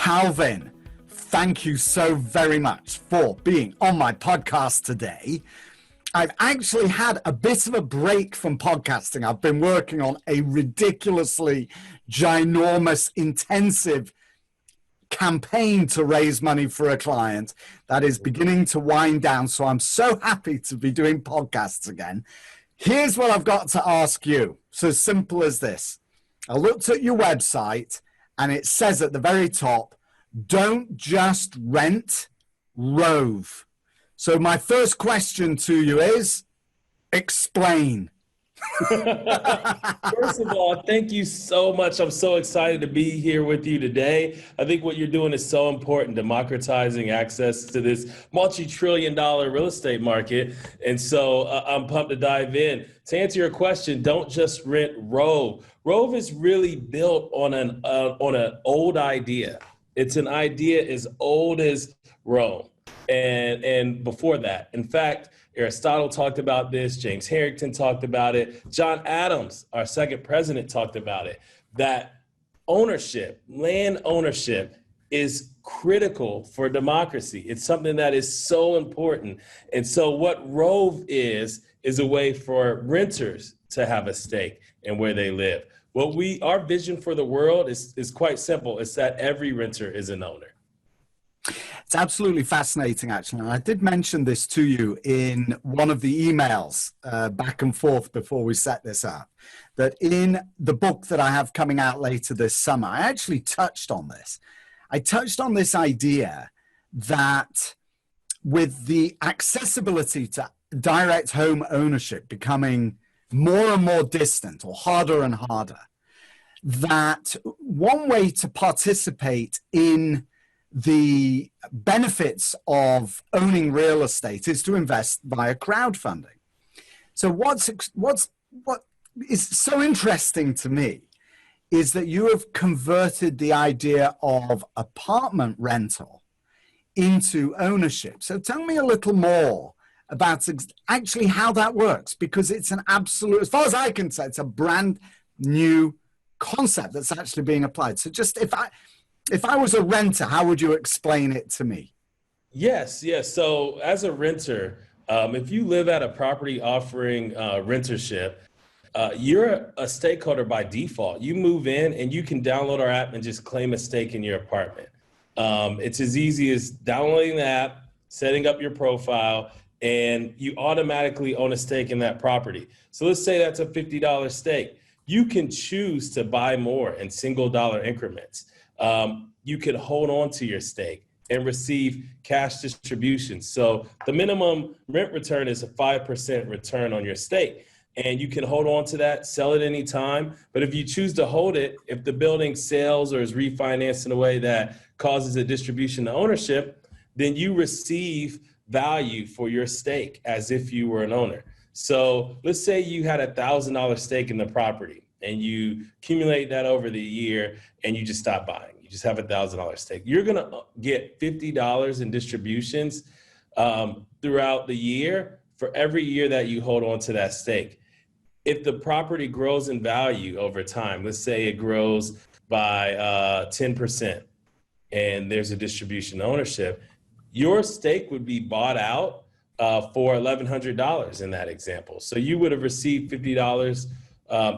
Calvin, thank you so very much for being on my podcast today. I've actually had a bit of a break from podcasting. I've been working on a ridiculously ginormous, intensive campaign to raise money for a client that is beginning to wind down. So I'm so happy to be doing podcasts again. Here's what I've got to ask you. So simple as this. I looked at your website and it says at the very top, don't just rent, Rhove. So my first question to you is, explain. First of all, thank you so much. I'm so excited to be here with you today. I think what you're doing is so important, democratizing access to this multi-trillion-dollar real estate market. And so I'm pumped to dive in. To answer your question, don't just rent Rhove. Rhove is really built on an old idea. It's an idea as old as Rome and before that. In fact, Aristotle talked about this, James Harrington talked about it, John Adams, our second president, talked about it, that ownership, land ownership is critical for democracy. It's something that is so important. And so what Rhove is a way for renters to have a stake in where they live. Our vision for the world is quite simple. It's that every renter is an owner. It's absolutely fascinating, actually. And I did mention this to you in one of the emails back and forth before we set this up, that in the book that I have coming out later this summer, I actually touched on this. I touched on this idea that with the accessibility to direct home ownership becoming more and more distant or harder and harder, that one way to participate in the benefits of owning real estate is to invest via crowdfunding. So what is so interesting to me is that you have converted the idea of apartment rental into ownership. So tell me a little more about actually how that works, because it's an absolute, as far as I can say, it's a brand new concept that's actually being applied. So just if I was a renter, how would you explain it to me? Yes. So as a renter, if you live at a property offering rentership, you're a stakeholder by default. You move in and you can download our app and just claim a stake in your apartment. It's as easy as downloading the app, setting up your profile, and you automatically own a stake in that property. So let's say that's a $50 stake. You can choose to buy more in single dollar increments. You can hold on to your stake and receive cash distributions. So the minimum rent return is a 5% return on your stake. And you can hold on to that, sell it anytime. But if you choose to hold it, if the building sells or is refinanced in a way that causes a distribution to ownership, then you receive value for your stake as if you were an owner. So let's say you had $1,000 stake in the property and you accumulate that over the year and you just stop buying. You just have $1,000 stake. You're gonna get $50 in distributions throughout the year for every year that you hold on to that stake. If the property grows in value over time, let's say it grows by 10% and there's a distribution ownership, your stake would be bought out for $1,100 in that example. So you would have received $50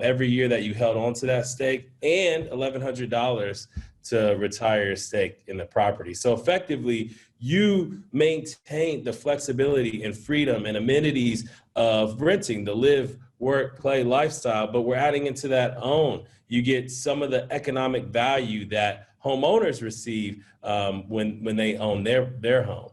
every year that you held on to that stake and $1,100 to retire your stake in the property. So effectively, you maintain the flexibility and freedom and amenities of renting, the live, work, play lifestyle, but we're adding into that own. You get some of the economic value that homeowners receive when they own their home.